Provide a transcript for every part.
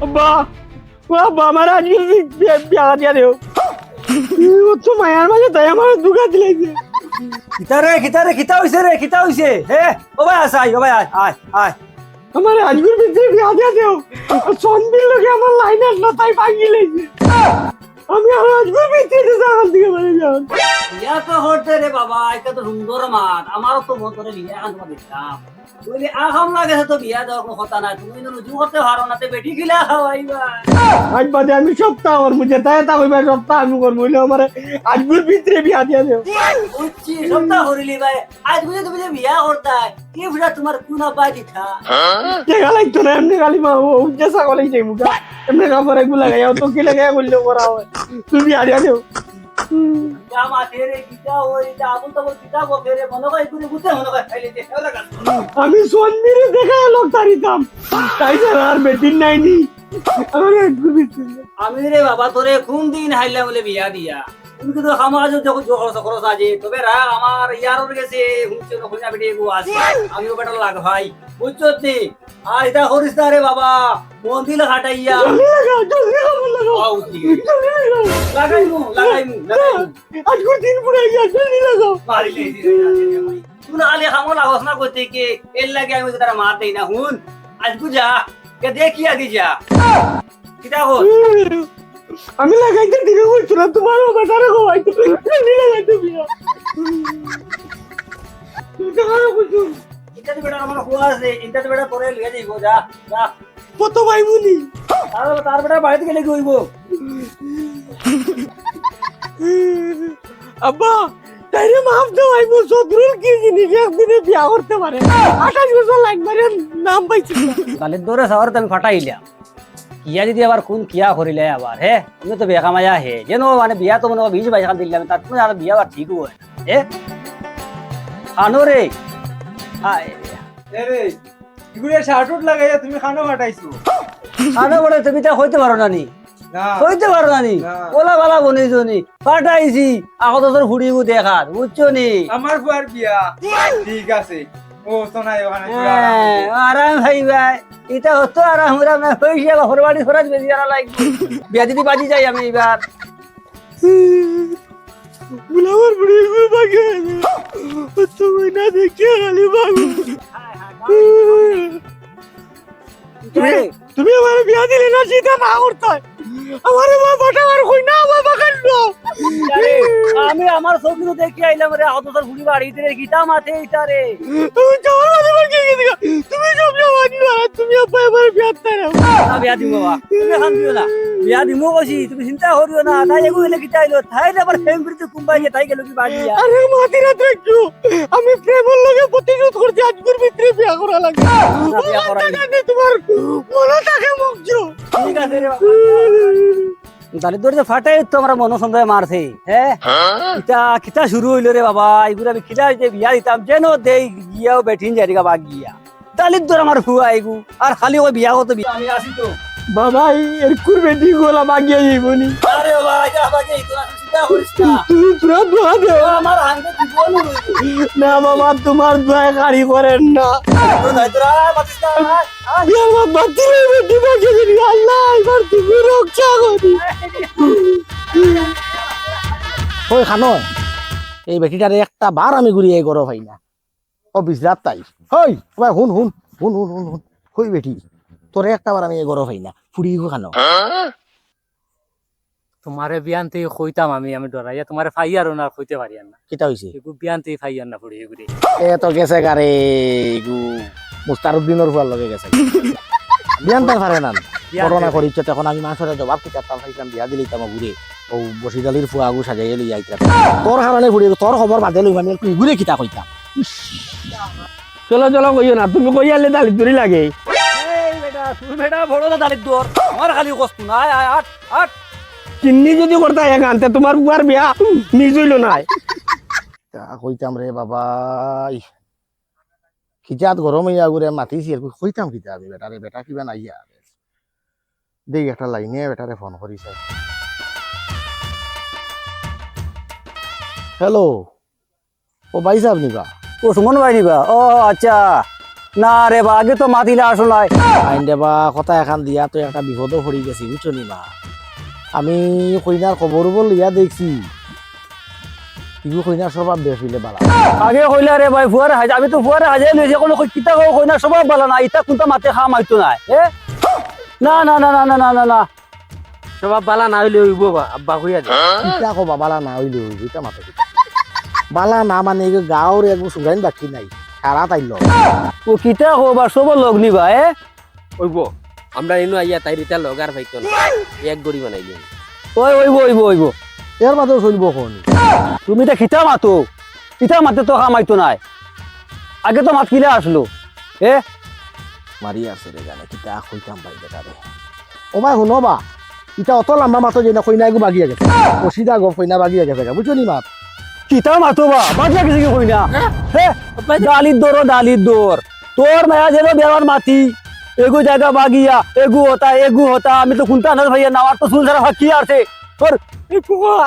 আব্বা বাবা আমার আজকে বিয়া দিয়া দেও ও তো মায়ার মাঝে তাই আমার দুগা দিলাইছে খিতা হইছে হে ও ভাই আসাই ও ভাই আয় আয় আমার আজকের ভিতরে বিয়া দিয়া দেও সন্দির লোকে আমার লাইনার না তাই ভাঙি লাইছে আমি আর আজকের ভিতরে জাহান দিকে মানে যান বিয়া তো হতে রে বাবা এটা তো সুন্দর মাত আমারও তো মন করে বিয়া আনতে দেখতাম বলি আহাম লাগে তো বিয়া দেওয়ার কোনো কথা নাই তুমি নজু করতে পারো না তে বেটি খিলা খাওয়াইবা আজ বাদে আমি সপ্তাহ আমার মুঝে তাই তা হইবা সপ্তাহ আমি করবো বলে আমার আজকের ভিতরে বিয়া দিয়া দেও বুঝছি সপ্তাহ করিলি ভাই আজ বুঝে তুমি যে বিয়া করতা কি বুঝা তোমার কোন আব্বা দিতা দেখা লাগতো না এমনি খালি মা ও উজ্জা ছাগলেই যাই মুখা এমনি কাপড় একগুলো লাগাই তো কি লাগাই বললেও করা হয় তুমি বিয়া দিয়া দেও জামা তেরে কিটা ওই আবুল তো বল কিটা বকে রে মনে হয় গুরে গুতে মনে হয় খাইলে দে হেলা কাজ আমি সন্মিরে দেখা লোক তারিতাম তাই স্যার আর বেটিন নাইনি আমার একটু আমি রে বাবা তোরে কোন দিন হাইলা বলে বিয়া দিয়া তুমি তো আমার যখন খরচ আছে তবে রাগ আমার ইয়ারোর গেছে হুঁচে তো খুঁজা বেটে গো আছে আমিও বেটা লাগ ভাই বুঝছো তে আর এটা করিস না রে বাবা মন্দির হাটাইয়া লাগাইমু আজকের দিন পুরো গিয়া জলদি লাগাও মারিলে তুই না আলে খামো লাগস না করতে কে এর লাগে আমি তারা মার দেই না হুন আজ বুঝা কে দেখিয়া দি যা কিটা কর আমি লাগাইতে দিকে বলছো না তোমার বেটারে গোয়াইতে জলদি লাগাইতে বিয়া কারো বুঝু এটা বেটা আমার হুয়া আছে এটা বেটা তোরে লিয়ে যাইব যা যা কত ভাই মুনি তার বেটা বাড়িতে গেলে কি হইব আব্বা তাইরে মাফ দাও আই মো সদরুল কি জিনিস একদিনে বিয়া করতে পারে 28 বছর লাগবে নাম পাইছি কালের দরে সাওয়ার তুমি ফাটাইলা কিয়া যদি আবার কোন কিয়া করিলে আবার হে তুমি তো বেকা মায়া হে যেন মানে বিয়া তো মনে 20-22 খান দিলাম তার তুমি আর বিয়া আর ঠিক হয় হে আনো রে হায় রে ইগুরে শার্টউট লাগাইয়া তুমি খানো কাটাইছো আনো বলে তুমি তা হইতে পারো না নি না হইতে পারো না নি না। ওলা বালা বনেছো নি ফাটাইছি আগত তোর ফুড়িবু দেখাত বুঝছো নি আমার ফুয়ার বিয়া ঠিক আছে ও সোনাই ওখানে হ্যাঁ, আরাম ভাই ভাই এটা হতো আরাম আরাম না হইছে বা হরবাড়ি খরচ বেশি আনা লাগবে বিয়া দিদি বাজি যাই আমি এবার বুলাবার বুড়ি গুলো বাগে তো না দেখে খালি বাগু তুমি আমার বিয়া দিলে না সেটা না করতে আমার বাবাটা আর কই না বাবা কান্নো আমি আমার সবগুলো দেখে আইলাম রে আগত তোর ফুড়ি বাড়িতে রে গীতা মাথে এইটা রে তুমি যাও না তোমার কি কি তুমি সব জানি না তুমি আপা আমার বিয়া তারা না বিয়া দিব বাবা তুমি খান দিও না বিয়া দিমু কইছি তুমি চিন্তা করিও না তাই এগু হইলে গীতা আইলো তাই আবার ফেম করতে কুম্বাই যে তাই গেল কি বাড়ি আরে মাতিরা দেখছো আমি প্রেমের লগে প্রতিশোধ করতে আজকের ভিতরে বিয়া করা লাগে বিয়া করা লাগে তোমার মনে থাকে মুখছো ঠিক আছে রে বাবা তাহলে তোর যে ফাটাই তো আমার মন সন্দেহ মারছে হ্যাঁ কিতা কিতা শুরু হইলো রে বাবা এগুলো আমি কিতা যে বিয়া দিতাম যেন দেই গিয়াও বেঠিন যারিগা বাগ গিয়া তাহলে তোর আমার হুয়া আইগু আর খালি ওই বিয়া হতো বিয়া আমি আসি তো বাবা এর কুরবে দি গোলা বাগিয়ে যাইবনি আরে বাবা যা বাগে তোরা চিন্তা করিস না তুমি পুরা দোয়া দেও আমার আঙ্গে জীবন না বাবা তোমার দোয়া কারি করেন না তোরা বাতিস না বিয়া বাবা দিলে বেটি বাগিয়ে দিবি আল্লাহ এবার তুমি রক্ষা করি ওই খানো এই বেটিটারে একটা বার আমি ঘুরিয়ে করো ভাই না ও বিজরাত তাই হই ভাই হুন হুন হুন হুন হুন হুন হই বেটি তোরে একটা বার আমি করো ভাই না ফুড়ি খানো তোমারে বিয়ানতে কইতাম আমি ডরাইয়া তোমারে ফাইয়ার না কইতে পারি না কিটা হইছে এগু বিয়ানতে ফাইয়ার না পড়ি এগুলি এ তো গেছে গারে গু মুস্তারউদ্দিনের ফুয়ার লগে গেছে বিয়ান তার পারে না করোনা করিচ্ছে তখন আমি মানুষের জবাব কি করতাম ভাইতাম বিয়া দিলেই তামা ঘুরে ও বসিদালির ফুয়া আগু সাজাইয়ে লই আইতাম তোর হারানে ঘুরে তোর খবর বাদে লই আমি তুই ঘুরে কিতা কইতাম চলো চলো কইও না তুমি কই আলে দালি দূরি লাগে এই বেটা তুই বেটা বড় দাঁড়িয়ে দর আমার খালি কষ্ট না আয় আট আট চিন্নি যদি করতে এক আনতে তোমার বুয়ার বিয়া নিজ হইল না তা কইতাম রে বাবা খিচাত গরম হইয়া ঘুরে মাতিছি আর কইতাম কিতা আমি বেটারে বেটা কিবা নাইয়া দেই একটা লাইনে বেটারে ফোন করিছে হ্যালো ও ভাই সাহেব নিবা ও সুমন ভাই নিবা ও আচ্ছা না রে বা আগে তো মাতিলে আসো নাই আইন দেবা কথা এখন দিয়া তো একটা বিপদও পড়ি গেছি বুঝছো নি মা আমি কইনার খবর বলিয়া দেখছি ইগু কইনার স্বভাব বেশ হইলে বালা আগে কইলা রে ভাই ফুয়ারে হাজ আমি তো ফুয়ারে হাজাই লইছি কোনো কিতা কই না সবাই বলা না ইটা কোনটা মাতে খাম আইতো না না না না না না না না না সবাব বালা না হইলে হইব আব্বা কইয়া দে ইটা কবা বালা না হইলে হইব ইটা মাথা বালা না মানে এই গাঁৱৰ একো সুগাইন বাকি নাই সারা তাইল ও কিতা কবা সব লগ নিবা হইব আমরা এনু আইয়া তাই রিতা লগার ভাইতো না এক গড়ি বানাইলি ওই ওইব ওইব ওইব এর মাঝেও চলব কোন তুমি তো খিতা মাতো কিতা মাতে তো খাম আইতো নাই আগে তো মাত কিলা আসলো মারি আছে রে জানে কিতা কইতাম ভাই বেটারে ও ভাই শুনো বা ইটা অত লম্বা মাতো যে না কইনা গো বাগিয়া গেছে ওসিদা গো কইনা বাগিয়া গেছে বুঝছো নি মাত কিতা মাতো বা বাজা কিছু কি কই না ডালির দৌড় ডালির দৌড় তোর মায়া যেন বেড়ার মাতি এগু জায়গা বাগিয়া এগু হতা আমি তো কোনটা না ভাইয়া না আর তো শুন সারা কি আছে তোর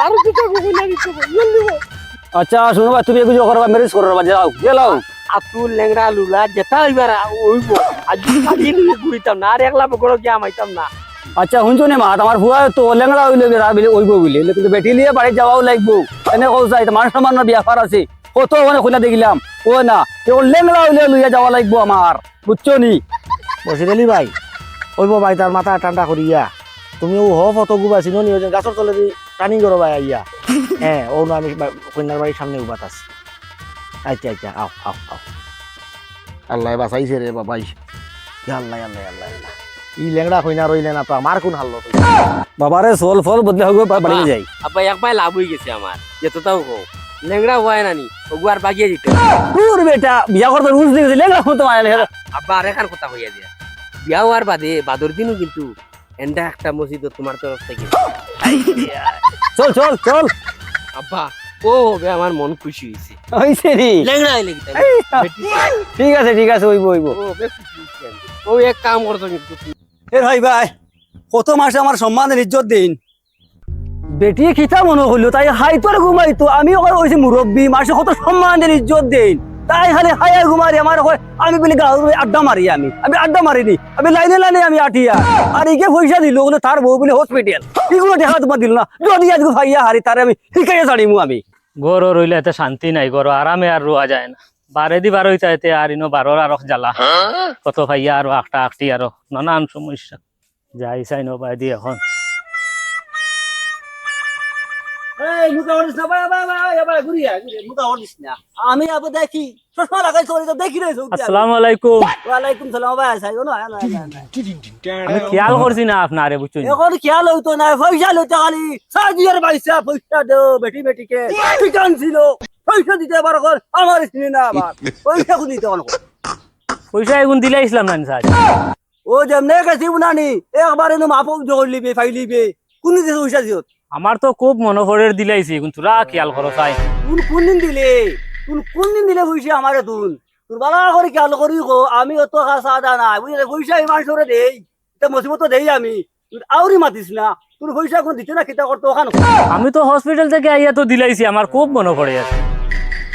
আর কিতা কই না দিছো আচ্ছা শুনো ভাই তুমি এগু যে করবা ম্যারেজ করবা যাও গেলাও আতুল লেংরা লুলা যেটা হইবার হইব আজ খালি ঘুরিতাম না আর একলা বড় গিয়া মাইতাম না আচ্ছা শুনছো নে মা আমার ফুয়া তো লেংড়া হইলে বেড়া ওইব বলে কিন্তু বেটি লিয়ে বাড়ি যাওয়াও লাগবো এনে কৌশা এটা মানুষ সামান্য ব্যাপার আছে কত ওখানে খুলে দেখিলাম ও না কেউ লেংড়া হইলে লইয়া যাওয়া লাগবো আমার বুঝছো নি বসিরালি ভাই ওইব ভাই তার মাথা ঠান্ডা করিয়া তুমি ও হ ফটো গুবা চিনো নি গাছর তলে দি টানিং করো ভাই আইয়া হ্যাঁ ও না আমি কন্যার বাড়ির সামনে উবাত আছি আচ্ছা আচ্ছা আও আও আও আল্লাহ বাঁচাইছে রে বাবাই আল্লাহ আল্লাহ আল্লাহ আল্লাহ ই লেংড়া কইনা রইলে না তো আমার কোন হাল্লো বাবারে সোল ফল বদলে হোক বাড়ি যাই আব্বা একবার লাভ হয়ে গেছে আমার যেতটাও হোক লেংড়া হয় নানি ওগুয়ার বাগিয়ে দিতে তোর বেটা বিয়া করতে রুলস দিয়েছে লেংড়া হতো আব্বা আর এখান কথা হইয়া দিয়া বিয়া হওয়ার বাদে বাদর দিনও কিন্তু এন্ডা একটা মসজিদ তোমার তরফ থেকে চল চল চল আব্বা ও হবে আমার মন খুশি হয়েছে হইছে নি লেংড়া হইলে কি ঠিক আছে ওইব ওইব ও বেশ খুশি হয়েছে আমি। ও এক কাম করতো কিন্তু এ ভাই ভাই কত মাসে আমার সম্মানের ইজ্জত দিন বেটি খিতা মনে হইলো তাই হাই তোর ঘুমাইতো আমি ওখানে হয়েছি মুরব্বী মাসে কত সম্মানের ইজ্জত দিন তাই খালি হাইয়া ঘুমারি আমার আমি বলি আড্ডা মারি আমি আড্ডা মারিনি আমি লাইনে লাইনে আমি আটিয়া আর ইকে পয়সা দিল বলে তার বউ বলে হসপিটাল এগুলো দেখা তোমার দিল না যদি আজকে ভাইয়া হারি তারে আমি শিখাইয়া ছাড়িমু আমি গড় রইলে এতে শান্তি নাই গড় আরামে আর রোয়া যায় না বারে দি বার হইতা এতে আর ইনো বারোর আর জ্বালা কত ভাইয়া আর আটটা আটটি আর নানান সমস্যা যাই চাই নবাই দি এখন আমি আবার দেখি চশমা লাগাই দেখি আসসালামু আলাইকুম ওয়ালাইকুম সালাম ভাই আমি খেয়াল করছি না আপনারে বুঝছেন এখন খেয়াল হইতো না পয়সা লইতে খালি সাজিয়ার পয়সা পয়সা দেও বেটি বেটিকে ঠিকান ছিল পয়সা দিতে আবার আমার চিনি না আবার পয়সা কোন দিতে অন পয়সা এগুন দিলে ইসলাম না সাজ ও যেমনে কাছে উনানি একবারে নো মাপ জোর লিবে ফাই লিবে কোন দিতে পয়সা দিও আমার তো খুব মনোহরের দিলাইছি কিন্তু তোরা খেয়াল করো চাই কোন দিন দিলে কোন দিন দিলে পয়সা আমারে তোর বালা করে খেয়াল করি গো আমি অত কাছে আদা নাই বুঝলে পয়সা ইমান সরে দেই এটা মুসিবত দেই আমি আউরি মাতিস না তোর পয়সা কোন দিতে না কিতা করতো ওখানে আমি তো হসপিটাল থেকে আইয়া তো দিলাইছি আমার খুব মনে পড়ে আছে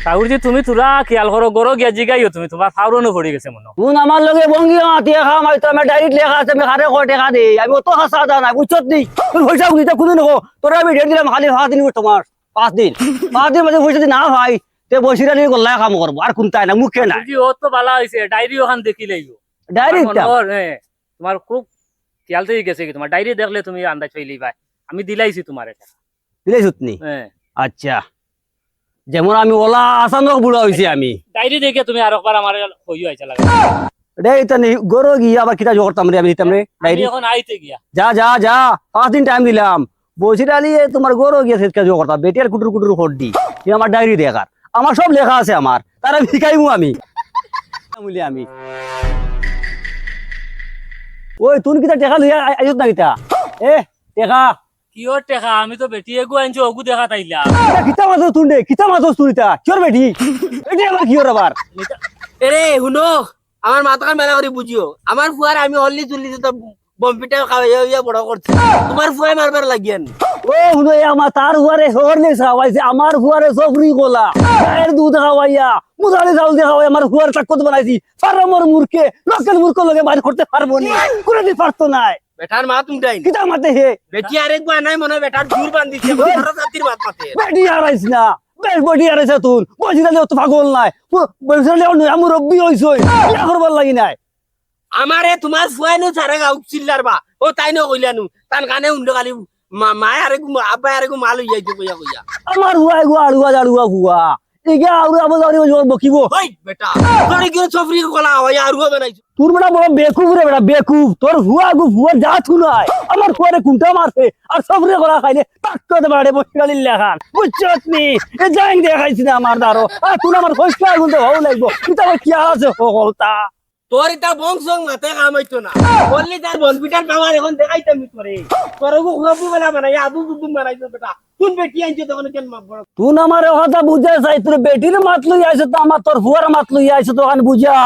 তাউর যে তুমি তোরা খেয়াল করো গরো গিয়া জিগাইও তুমি তোমার ফাউরনো পড়ে গেছে মনে কোন আমার লগে বঙ্গি আতিয়া খাম আইতো আমি ডাইরেক্ট লেখা আছে আমি খারে কয় টাকা দেই আমি অত কাছে আদা নাই বুঝছত নি তোর পয়সা দিতে কোন নগো তোরা আমি ডেট দিলাম খালি 5 দিন তোমার 5 দিন মধ্যে পয়সা দি না ভাই তে বসিরানি গল্লা কাম করবো আর কোনটাই না মুখে নাই জি ও তো ভালো হইছে ডায়েরি ওখান দেখিলেইও ডাইরেক্ট তোমার খুব খেয়াল থেকে গেছে কি তোমার ডায়েরি দেখলে তুমি আন্দাজ পাইলেই ভাই আমি দিলাইছি তোমার এটা দিলাইছত নি আচ্ছা যেমন আমি ওলা আসানক বুড়া হইছি আমি ডায়েরি দেখে তুমি আর একবার আমার হইও আইছা লাগে রে ইতানি গরো গিয়া আবার কিটা জোর করতাম রে আমি দিতাম রে ডাইরি এখন আইতে গিয়া যা যা যা 5 দিন টাইম দিলাম বসিরালি তোমার গরো গিয়া সেটা জোর করতাম বেটিয়ার কুটুর কুটুর হড্ডি আমার ডায়েরি দেখার আমার সব লেখা আছে আমার তারা শিখাইমু আমি আমি ওই তুই কিটা টেকা লইয়া আইছত না কিটা টেকা কিও টেকা আমি তো বেটি এগু আনছি ওগু দেখা তাইলা কিতা মাছ তুই দে কিতা মাছ তুই তা কিওর বেটি এটি আমার কিওর আবার এরে শুনো আমার মাথার মেলা করে বুঝিও আমার ফুয়ার আমি হল্লি চুল্লি তো বম্পিটা খাওয়াইয়া বড় করছি তোমার ফুয়াই মারবার লাগিয়ান ও হুনো আমার তার হুয়ারে হরলে খাওয়াইছে আমার হুয়ারে সফরি গোলা গায়ের দুধ খাওয়াইয়া মুদালি চাউল দিয়ে খাওয়াই আমার হুয়ারে চাকত বানাইছি ফারামর মূর্খে লোকের মূর্খ লগে বাইর করতে পারবো না কোনোদিন পারতো নাই বেটার মা তুমি তাই কিতা মাতে হে বেটি আরেকবার নাই মনে হয় বেটার জোর বান্ধিছে আরো জাতির বাত মাতে বেটি হারাইছ না বেশ বডি হারাইছে তুন বজিরালে অত পাগল নাই বজিরালে আমার রব্বি হইছ বিয়া করবার লাগি নাই আমারে তোমার ফুয়াইনো ছাড়া গাউ চিল্লার বা ও তাই ন কইলানু তান কানে উন্ড কালি মায় আরেকু আব্বা আরেকু মাল হই যাইতো কইয়া কইয়া আমার হুয়াই গো আড়ুয়া জাড়ুয়া হুয়া এগে আউরে আবার জোর বকিব ওই বেটা তোরে কি সফরি কলা হয় আর হুয়া বানাইছো তোর বেটা বড় বেকুব রে বেটা বেকুব তোর হুয়া গু হুয়া যা থুনাই আমার হুয়ারে কুন্টা মারছে আর সবরে করা খাইলে টাক করে বাড়ে বসিগালি লেখান বুঝছত নি এ যাইং দেখাইছি না আমার দারো আর তুই আমার কষ্ট আগুন তো হও লাগবো এটা কি আছে হলতা তোর এটা বংশ মাতে কামাইতো না বললি তার বনপিটার পাওয়ার এখন দেখাইতাম তোরে তোর গো খবু বলা বানাই আবু বুবু বানাইছো বেটা কোন বেটি আনছো তখন কেন বড় তুই আমার কথা বুঝে চাই তোর বেটির মাত লই আইছে তো আমার তোর হুয়ার মাত লই আইছে তো বুঝা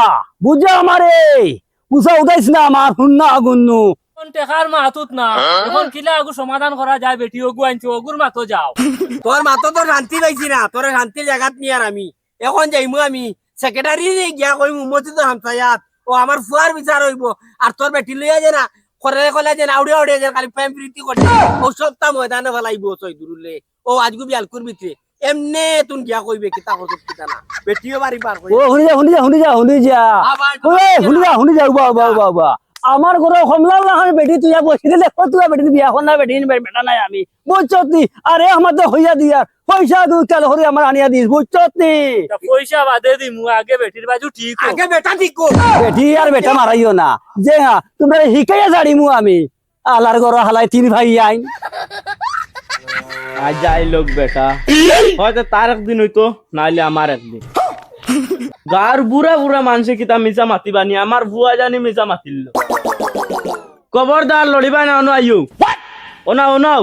বুঝা আমারে উষা উঠাইছ না আমার শুন আগুন এখন টেকার মাহাতুত না এখন কিলা আগু সমাধান করা যায় বেটি ওগু আনছো ওগুর মাতো যাও তোর মাতো তো শান্তি পাইছি না তোর শান্তির জায়গাত নিয়ে আর আমি এখন যাইমু আমি সেক্রেটারি গিয়া কইমু মসজিদ হামসায়াত ও আমার ফুয়ার বিচার হইব আর তোর বেটি লইয়া যে না করে কলা যে আউড়ে আউড়ে যে খালি প্রেম প্রীতি করছে ও সপ্তাহ ময়দানে ফেলাইব চই দূরলে ও আজগু বিয়াল করবি এমনে তুন গিয়া কইবে কিতা করছ কিতা না বেটিও বাড়ি পার কই ও শুনি যা ওই শুনি যা বাবা আমার ঘরে কমলা লাখার বেটি তুই বসি দিলে তুই বেটি বিয়া কর না বেটি বেটা নাই আমি বুঝছত নি আরে আমার তো হইয়া দিয়া পয়সা দু তেল হরি আমার আনিয়া দিস বুঝছত নি পয়সা বাদে দিমু আগে বেটির বাজু ঠিক হোক। আগে বেটা ঠিক কর বেটি আর বেটা মারাইও না যে তোমরা শিখাইয়া জাড়িমু আমি আলার ঘর হালাই তিন ভাই আইন আজ যাই লোক বেটা হয়তো তার একদিন হইতো নাইলে আমার একদিন গার বুড়া বুড়া মানুষে কিতা মিছা মাতিবানি আমার বুয়া জানি মিছা মাতিল খবরদার লড়িবা না অনো আইও ওনাও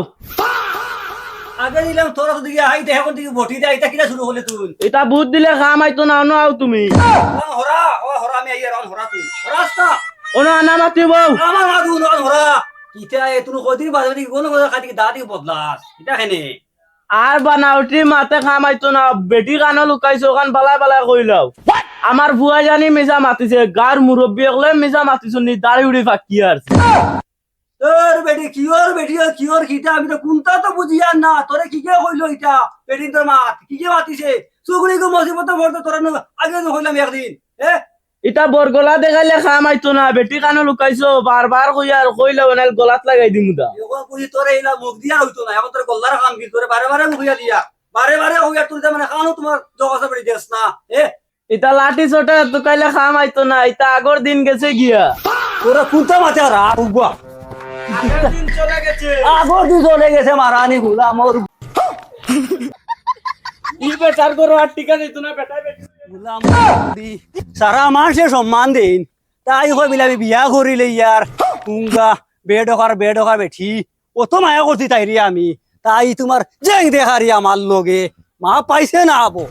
আগে দিলাম তোরা তো দিকে আইতে এখন দিকে বটি দে আইতা কিনা শুরু হলে তুই এটা বুধ দিলে খাম আইতো না অনো আও তুমি হরা আমি আইয়া রন হরা তুই রাস্তা অনো আনা মাতিব আমার মা দুন হরা ইটা এ তুই কদিন বাজে কোন কথা খাতি দাদি বদলাস এটা কেনে আর বানাওটি মাতে খাম আইতো না বেটি কানো লুকাইছো কান বালাই বালাই কইলাও আমার বুয়া জানি মিছা মাতিছে গার মুরব্বী একলে মিছা মাতিছো নি দাড়ি উড়ি ফাঁকি আর তোর বেটি কিওর খিটা আমি তো কোনটা তো বুঝিয়া না তোরে কি কে কইলো এটা বেটি তোর মাত কি কে মাতিছে সুগুলি গো মসিবত পড়তো তোরা আগে তো কইলাম একদিন এটা বরগলা দেখাইলে খাম আইতো না বেটি কানো লুকাইছো বারবার কইলাও না গলাত লাগাই দিমু দা এগো বুঝি তোরে এলা মুখ দিয়া হইতো না এখন তোর গল্লার কাম কি করে বারে মুখ দিয়া দিয়া বারে হইয়া তুই মানে কানো তোমার জগasa বেটি দেস না এটা লাঠি ছোটা তো কাইলে খাম আইতো না এটা আগর দিন গেছে গিয়া তোরা কোনটা মাতে আর উবা দিন চলে গেছে আগর দিন চলে গেছে মারানি গুলা মোর ই বেচার করো আর টিকা দিত না বেটা বেটি গুলাম সারা মানুষে সম্মান দেন তাই কই বিলাবি বিয়া করিলে ইয়ার কুঙ্গা বেডকার বেঠি অত মায়া করছি তাইরি আমি তাই তোমার জেং দেখারি আমার লগে মা পাইছে না আবো